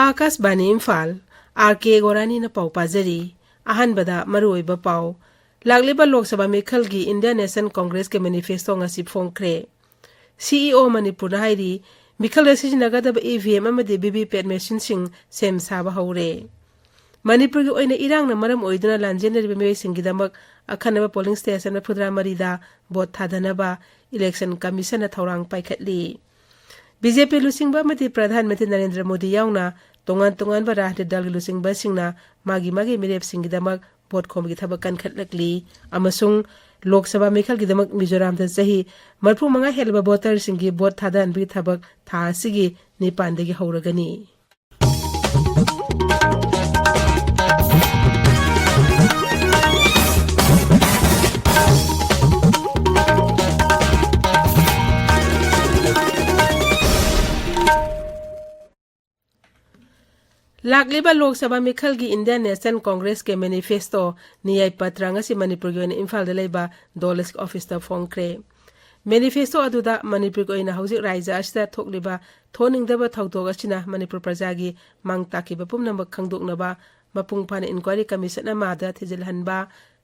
Akashvani Imphal R K गोरानी न पाउ पाजरी अहनबदा मरुओइबा पाउ लागलिबा लोकसभा मिखलगी इंडियन नेशनल कांग्रेस के मैनिफेस्टो ngasi फोंख्रे सीईओ मणिपुर हाइरी मिखल सिजनगदब ईवीएम अमदि वीवीपैट मशीन सिंग सेम साबा हौरे मणिपुर की ओइने इरांगना मरम ओइदुना लांजेनरिबा मियसिंगिदमक अखनबा पोलिंग स्टेशन फुद्रा मरीदा वोट थादनबा इलेक्शन कमीशन थौरांग पाइखतली बीजेपी लुसिंगबा मति प्रधानमंत्री नरेंद्र मोदी यावना तोंगान तोंगान बा राष्ट्रीय दल की लुसिंगबा सिंगना मागी मागी मिरेप सिंगिदमक वोट खोमगी थबक कनखतलकली अमसुंग लोकसभा मिखलगिदमक मिजोराम दा सही मरफु मंगा हेलबा वोटर सिंगी वोट थादनबी थबक था सिगी निपानदगी हौरगनी लागलिबा लोकसभा मिखल की इंडियन नेशनल कांग्रेस के मैनिफेस्टो नियाय पत्र ngasi मणिपुर की इम्फाल लेबा डोलेस ऑफिस ता फोंख्रे मैनिफेस्टो अदुदा मणिपुर को इन हौजिक राज्य असदा थोकलिबा थोनिंगदबा थौदोग असिना मणिपुर प्रजा की मांग ताकिबा पुमनम खंगदोकनबा मपुंग फान इंक्वायरी कमीशन अमादा थिजिलहनबा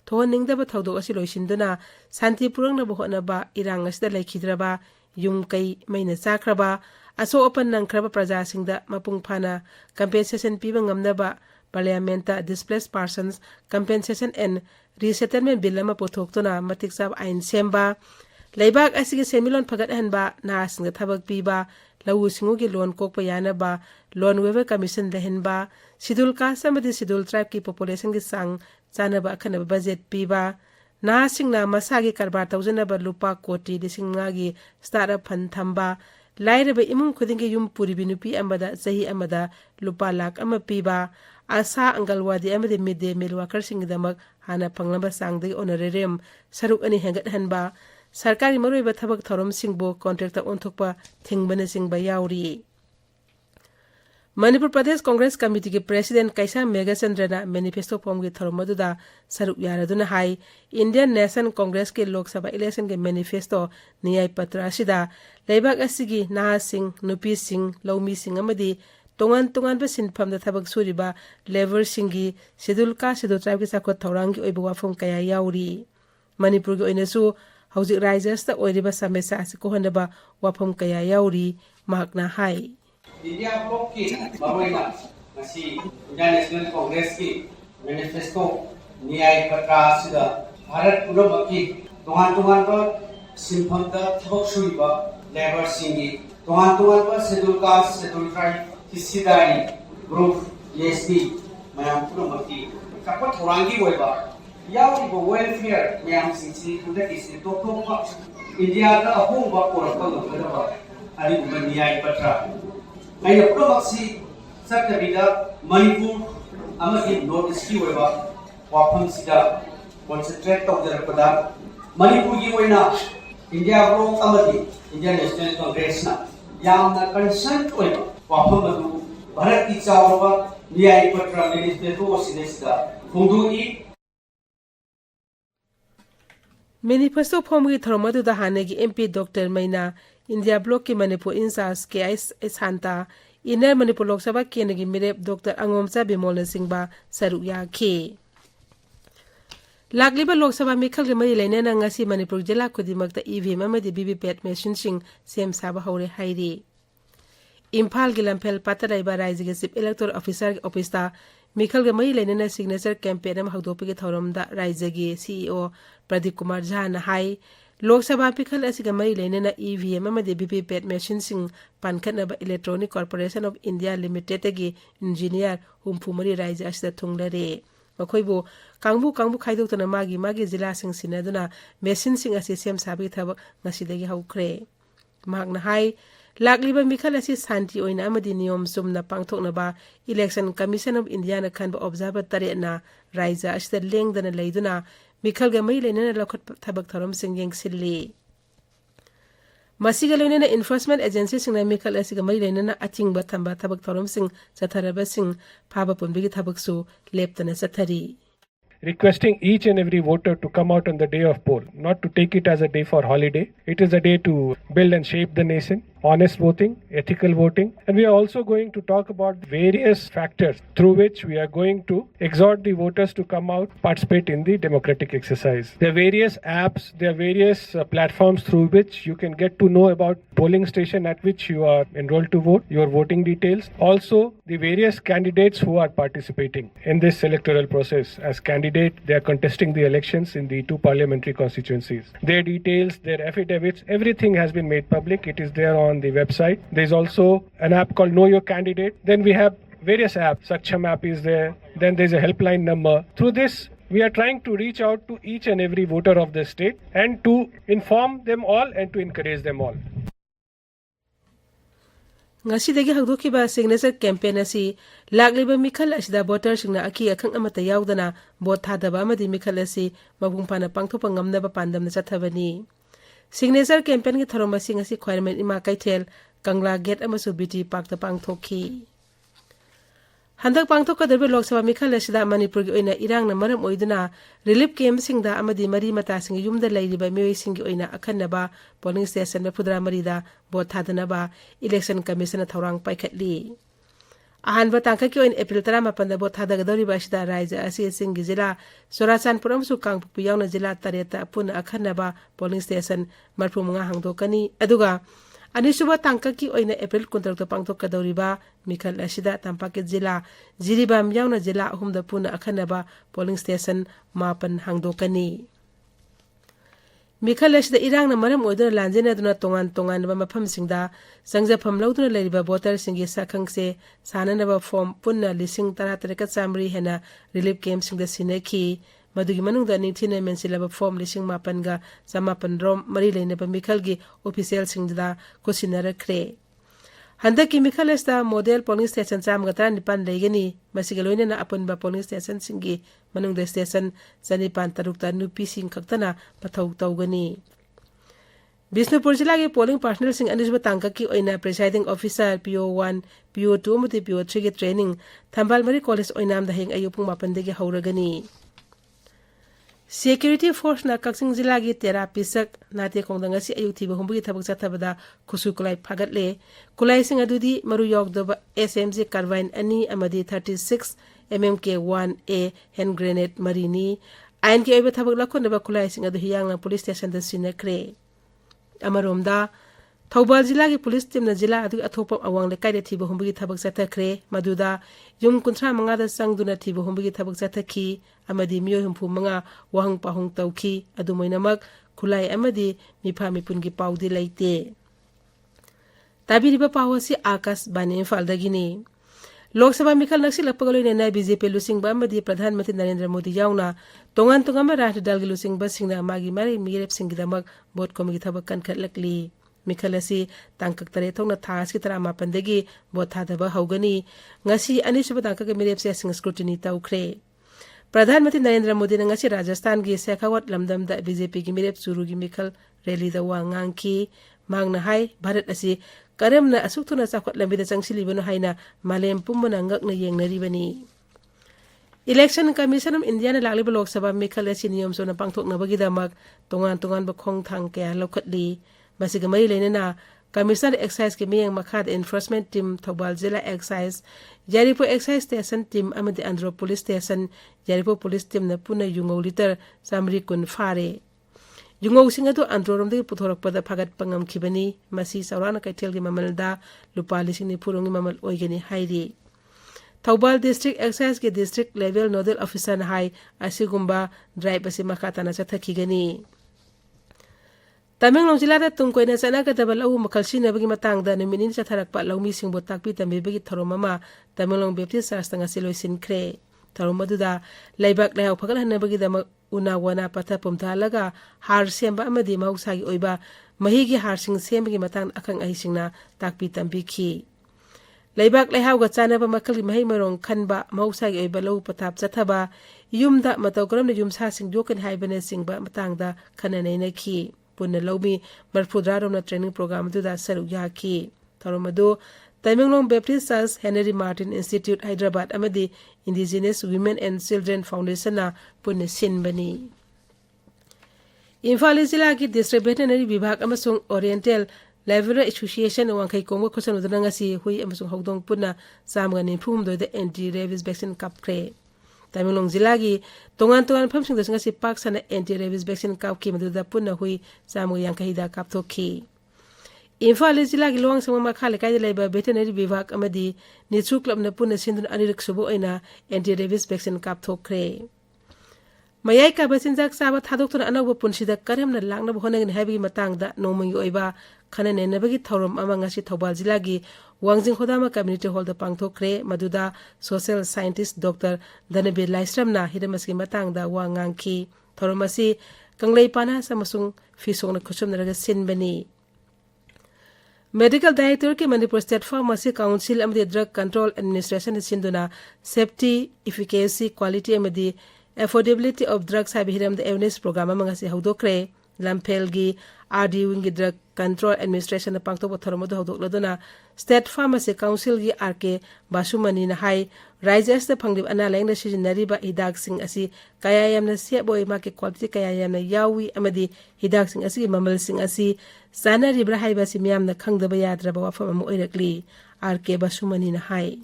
थोनिंगदबा थौदोग असि लोइसिनदुना शांतिपुरंगनबा होनबा इरांग असदा लेखिद्रबा युम कई मैना चाख्रबा असो अपन नंख्रबा प्रजा सिंगदा मपुंग फाना कंपेंसेशन पीबा ngamnaba parliament displace persons compensation and resettlement bill अमा पुथोक्तुना मतिक साब आइन सेम्बा लेबाक असिगे सेमिलोन फगत हनबा नासिंग थबक पीबा लवु सिंगुगी लोन कोकपा यानबा लोन वेवर कमीशन दहनबा शेड्यूल कास्ट अमदि शेड्यूल ट्राइब की पॉपुलेशन की सांग चानबा अखनबा बजेट पीबा नासिंगना मसागी कारबार तौजनबा लुपा कोटी लिसिंगागी स्टार्टअप फंड थंबा लाइरबा इमुंग खुदिंगे युम पुरिबि नुपी अमदा सही अमदा लुपा लाख अमा पीबा आशा अंगलवादी अमदि मिड डे मील वर्कर सिंगदमक हाना फंगलबा सांगदगी ऑनरेरियम सरुक अनि हेंगत हनबा सरकारी मरुइबा थबक थरम सिंगबो कॉन्ट्रैक्ट ओंथोकपा थिंगबने सिंगबा याउरी मणिपुर प्रदेश कांग्रेस कमिटी के प्रेसिडेंट कैसा मेघचंद्रना मैनिफेस्टो फॉर्म की थरमदुदा सरुक यारदुना हाई इंडियन नेशनल कांग्रेस के लोकसभा इलेक्शन के मैनिफेस्टो नियाय पत्र असिदा लेबाक असिगी नाहा सिंह नुपी सिंह लौमी सिंह अमदि तोंगान तोंगान बा सिनफम दा थबक सुरिबा लेबर सिंगी शेड्यूल का शेड्यूल ट्राइब के साखो थौरांगी ओइबा वाफम कया याउरी मणिपुर के ओइनसु हौजिक राज्यस्ता ओइरिबा समस्या असि कोहनबा वाफम कया याउरी महकना हाई इंडिया ब्लॉक की मरोइना ngasi इंडियन नेशनल कांग्रेस की मैनिफेस्टो न्याय पत्र सिदा भारत पुरमकी तोंगान तोंगान बा सिनफमदा थबक सुइबा लेबर सिंगी तोंगान तोंगान बा शेड्यूल कास्ट शेड्यूल ट्राइब हिस्सेदारी ग्रुप एसटी मयाम पुरमकी कापा थोरांगी ओइबा याउरिबा वेलफेयर मयाम सिंसी खुदकी से तोपतोपा इंडिया दा अहोंबा कोरपा गदबा अरिबा न्याय पत्र मैं पुरमसी सत्तबिदा मणिपुर अमदि नॉर्थ ईस्ट की ओइबा वाफम सिदा कॉन्सेंट्रेट तौजरपदा मणिपुर की ओइना इंडिया ब्लॉक अमदि इंडियन नेशनल कांग्रेस ना यामना कंसर्न ओइबा वाफम अदु भारत की चावरबा न्याय पत्र मैनिफेस्टो सिदा फोंदुई मैनिफेस्टो फॉर्म की थरमदुदा हानेगी एमपी डॉक्टर मैना इंडिया ब्लॉक की मणिपुर इंचार्ज के एस हांता इनर मणिपुर लोकसभा केंद्र की मिरेप डॉक्टर अंगोमचा बिमोल सिंहबा सरुक याखी लागलिबा लोकसभा मिखल के मरी लेनेना ngasi मणिपुर जिला खुदिमकता ईवीएम अमदि वीवीपैट मशीन सिंह सेम साबा हौरे हाइरी इम्फाल की लंफेल पातराइबा राज्य के चीफ इलेक्टोरल ऑफिसर के ऑफिसता मिखल के मरी लेनेना सिग्नेचर कैंपेन अम हौदोपगी थौरमदा राज्य के सीईओ प्रदीप कुमार झा ना हाई लोकसभा पिखल असिगा मरी लेनेना ईवीएम अमदि वीवीपैट मशीन सिंह पानखनबा Electronic Corporation of India Limited की इंजीनियर हुमफुमरी राज्य असिदा थुंगलरे मखोइबो कांगबु कांगबु खाइदोक्तना मागी मागी जिला सिंह सिनादुना मशीन सिंह असि सेम साबि थबक ngasiदगी हौख्रे मागना हाई लागलिबा मिखल असि शांति ओइना अमदि नियम सुमना पांगथोकनबा इलेक्शन कमीशन ऑफ इंडिया ना खनबा ऑब्जर्वर तरेना राज्य असिदा लेंगदना लेदुना मिखल ग मई लेनेना लखत थबक थरम सिंह येंगसिल्ली मसीगा लेनेना एनफोर्समेंट एजेंसी सिंह मिखल असिगा मई लेनेना अचिंगबा थंबा थबक थरम सिंह चथरबा सिंह फाबा पुनबिगी थबकसु लेपतना चथरी requesting each and every voter to come out on the day of poll, not to take it as a day for holiday. It is a day to build and shape the nation. honest voting, ethical voting, and we are also going to talk about various factors through which we are going to exhort the voters to come out, participate in the democratic exercise. There are various apps, there are various platforms through which you can get to know about polling station at which you are enrolled to vote, your voting details, also the various candidates who are participating in this electoral process. As candidate, they are contesting the elections in the 2 parliamentary constituencies. Their details, their affidavits, everything has been made public. It is there on the website. There is also an app called Know Your Candidate. Then we have various apps. Saksham app is there. Then there's a helpline number. Through this, we are trying to reach out to each and every voter of the state and to inform them all and to encourage them all. Ngasidagi hagdukiba signature campaign asi lagliba mikhal asida voter singna aki akhang amata yaudana vote thadaba amadi mikhal asi mabung pana pangthopa ngamnaba pandamna chathabani. Signature campaign ki tharoma sing asi khwairmen ima kaithel Kangla Gate amasu BT Park ta pangthokhi. Handak pangthokadaba Lok Sabha mikhal asida Manipur gi oina irang na maram oiduna relief camp singda amadi mari mata sing yumda lairiba miyoi sing gi oina akhanaba polling station na phudra marida vote thadanaba election commission na thorang paikhatli. Ahanba tangka ki oin April 18 da vote thadagadori ba sida raija asi singi jila Sorachanpur amsu Kangpuk yauna jila tareta puna akhanaba polling station marphu munga hangdokani aduga Anisuba tangka ki oina April 16 pangthokadoriba mikhal asida Tampake jila Jiribam yauna jila ahumda puna akhanaba polling station mapan hangdokani. Mikhal asida irang na maram oiduna lanjena duna tongan ba mafam singda sangjafam lauduna leiriba voter singi sakhangse sananaba form punna lising taratareka chamri hena relief camp singda sinaki madugi manungda ningthina mensilaba form lising mapanga samapan rom mari leinaba mikhal gi official singda kosinara kre. Handaki mikhal asida model polling station chamgatra nipan leigani masigaloina na apunba polling station singi manungda station Janipan tarukta nupi sing kaktana pathau taugani. Bisnupur jila ge polling personnel sing anisba tangka ki oina presiding officer PO1 PO2 muti PO3 ge training Thambal Mari College oinam da heng ayupung mapandegi hauragani. Security force na Kaksing jila gi therapy sak nate kongdanga si ayuthi bahumbu gi thabak chathabada khusu kulai phaгаtle kulai sing adudi maru yogdoba SMG carbine ani amadi 36 MMK1A hand grenade marini ain ki oiba thabak lakhonaba kulai sing adu hiyangna police station da sinakre. Amaromda Thobal jila gi police team na jila adu athopa awang le kaide thiba humbu gi thabak chathakre maduda yum kunthra manga da sangduna thiba humbu gi thabak chathaki amadi miyo humpu manga wahang pahung tauki adu moinamak khulai amadi mifa mipun gi paudi laite. Tabiriba pawasi Akas Bani Imphal dagini. Lok Sabha mikhal naksi lapagaloy na BJP lusing ba amadi Pradhan Mantri Narendra Modi yauna tongan ma rah dal gi lusing ba singna magi mari mirep singdamak bot komigi thabak kan khatlakli. Mikhalasi tangkak tare thongna thas ki tara mapandegi bot thadaba haugani ngasi anisuba tangkak mirep se sing scrutiny tawkhre. Pradhan Mantri Narendra Modi na ngasi Rajasthan gi Shekhawat lamdam da BJP gi mirep suru gi mikhal rally da wangang ki mangna hai Bharat asi karamna asuktuna chakwat lambida changsilibano haina malem pumbana ngakna yengnaribani. Election Commission of India na lagliba Lok Sabha mikhal asi niyom so na pangthokna bagidamak tongan ba khong thang kaya lokhatli basiga mari leinana Commissioner Excise ke miyang makhad enforcement team Thobal Jila Excise Jaripo Excise Station team amadi Andhra Police Station Jaripo Police team na puna yungau liter samri kun fare yungau singatu Andhra romde puthorak pada phagat pangam khibani masi saurana kaithel gi mamalda lupa lising ni purungi mamal oigani hairi. Thobal District Excise ke district level nodal officer na hai asigumba drive asi makhatana chathakigani. Tamenglong jila da tungkoi na sana ka dabal au makalsi na bagi matang da numinin sa tharakpa laumi singbo takpi tambe bagi tharomama Tamenglong Baptist Church tanga siloy sinkre tharomadu da laibak layaw phagal hanna bagi da una wana patha pumthalaga har semba amadi mausagi oiba mahigi har sing sembagi matang akang ahisingna takpi tambi khi laibak layaw ga chana ba makali mahi marong khanba mausagi oiba lau pathap chathaba yumda matawgram na yumsa sing jokan haibane singba matang da khananai na khi punna laumi marfudra na training program du da saru yaki tharomadu Tamenglong Baptist Church Henry Martin Institute Hyderabad amadi Indigenous Women and Children Foundation na punna sinbani. Imphal jila ki district veterinary vibhag amasung Oriental Level Association Wankai Kongo Kosan Udangasi, Hui Amazon Hodong Puna, Samgan improved the anti-rabies vaccine cap cray. Tamilong Zilagi, Tongan pumping the Singasi Parks and anti-rabies vaccine cap came to the Puna Hui, Samu Yankahida cap to key. Imphal Zilagi long some Makalaka labor veterinary bivak amadi, Nitsu Club Napuna Sindun Anirik Suboina, anti-rabies vaccine cap to cray. Mayai ka basinjak sabat hadok tun anaw punshida karam na lang na bohonang in heavy matang da nomang yoiba kanan na bagi thorom amang asi Thobal Jilagi Wangjing Khodama Community Hall da pangthok kre maduda social scientist Dr. Danabir Laisram na hidamaski matang da wangang ki thorom asi kanglei pana samasung fisong na khusum na raga sinbani. Medical Director ke Manipur State Pharmacy Council amadi Drug Control Administration sinduna safety, efficacy, quality amadi affordability of drugs have hiram the awareness program among us haudokre lampelgi RD wing drug control administration na pangto bothoromodo haudokladona state pharmacy council gi RK basumani na hai rises the pangdib analang na sijinari ba hidak sing asi kaya yam na sia boy market quality kaya yam na yawi amadi hidak sing asi mamal sing asi sana ribra hai ba simyam na khangdaba yadra ba wafam am oirakli RK basumani na hai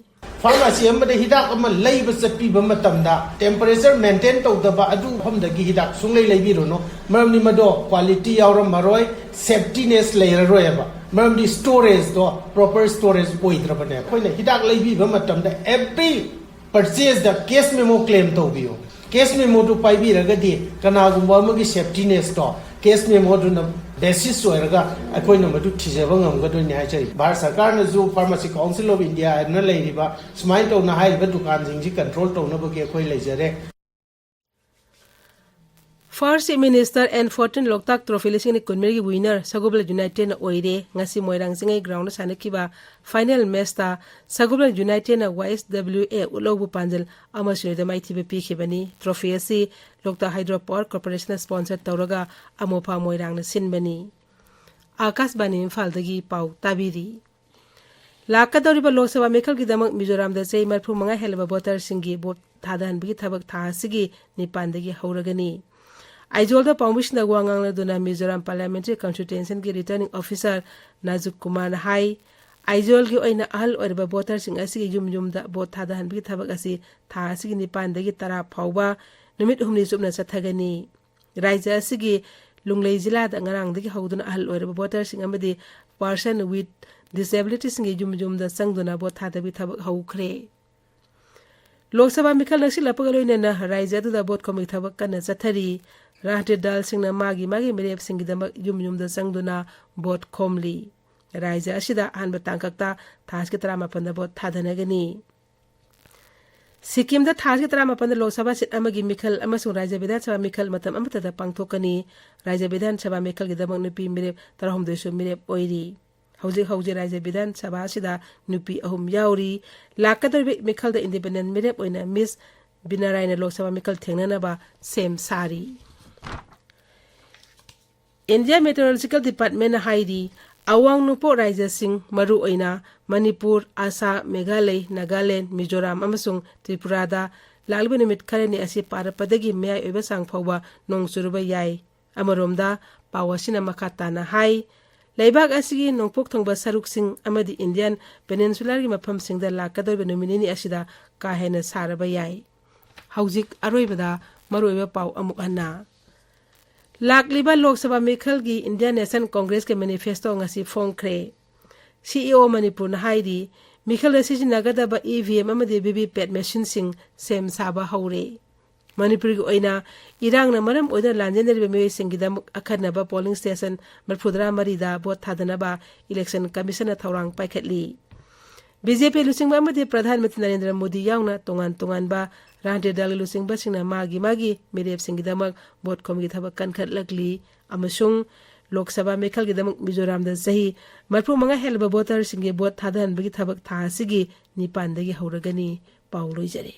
Pharmacy amada hidak ama leiba sapi bamatamda temperature maintain tawdaba adu hamdagi hidak sunglei leibiro no maramni mado quality yawram maroi safetyness leiraroi ba maramni storage do proper storage poidrabane koina hidak leibi bamatamda every purchase the case memo claim tawbiyo case memo to paibi ragadi kanagumba amagi safetyness do case memo do na basis soiraga akoi na madu thijaba ngamgado nyai chari Bharat Sarkar na jo Pharmacy Council of India na leiriba smile to na hai ba dukan jingji control to na bagi akoi leijare. First Minister and 14 Loktak Trophy lising ni kunmeri winner Sagubla United na oire ngasi moirang singai ground sa nakiba final match ta Sagubla United na YSWA ulobu panjal amasyo da maitibe pikibani trophy asi Lokta Hydropower Corporation sponsor tawraga amopa moirang na sinbani Akas bani Imphal dagi pau tabiri Lakadoriba Lok Sabha Mekhal gi damak Mizoram da sei marphu manga helba voter singi bot thadan bi thabak thasigi nipan dagi hauragani Aizol the Pamishna Wangang Duna Mizoram Parliamentary Constituency ki returning officer Nazuk Kumar Hai Aizol gi oina ahal orba voter sing asi yum da bot thadahan bi thabak asi tha asi ni pan dagi tara phawba numit humni subna sathagani raija asi gi lunglei jila da ngarang dagi hawduna ahal orba voter sing amadi person with disability sing yum da sangduna bot thada bi thabak hawkhre Lok Sabha Mikhal Naksi Lapagaloina na raija du da bot komik thabak kana sathari Rahte dal sing na magi merep sing gidama yum da sangduna bot komli raija asida han batangkakta thas ke trama panda bot thadanagani Sikkim da thas ke trama panda Lok Sabha sit amagi Mikhal amasung raija Vidhan Sabha Mikhal matam amata da pangthokani raija Vidhan Sabha Mikhal gidama nupi merep tarahum desu merep oiri hauji raija Vidhan Sabha asida nupi ahum yauri lakadar Mikhal da independent merep oina Miss Binaraina Lok Sabha Mikhal thengnana ba same sari India Meteorological Department haidi awang nupo raija sing maru oina Manipur, Assam, Meghalaya, Nagaland, Mizoram amasung Tripura da lalba nimit kharani asi parapadagi mayai oiba sang phawba nong suruba yai amaromda pawasina makatana hai Laibag asigi nongpok thongba saruk sing amadi Indian Peninsular gi mafam singda lakadorba nominini asida kahena saraba yai haujik aroibada maroiba paw amuk anna Lakliba Lok Sabha Mekhal gi Indian National Congress ke manifesto ngasi phongkre CEO Manipur na haidi Mekhal asiji nagada ba EVM amadi VVPAT machine sing sem saba haure Manipur gi oina irang na maram oina lanjender be me singidam akharna ba polling station marphudra marida bot thadana ba election commission na thawrang paikhatli BJP lusing ba amadi Pradhan Mantri Narendra Modi yauna tongan ba Rante dal lusing ba singna magi merep singidamak bot komgi thabak kankhat lakli amasung Lok Sabha Mekhal gidamak Mizoram da sahi marphu manga helba voter singi bot thadan bagi thabak tha sigi nipan dagi hauragani pauloi jare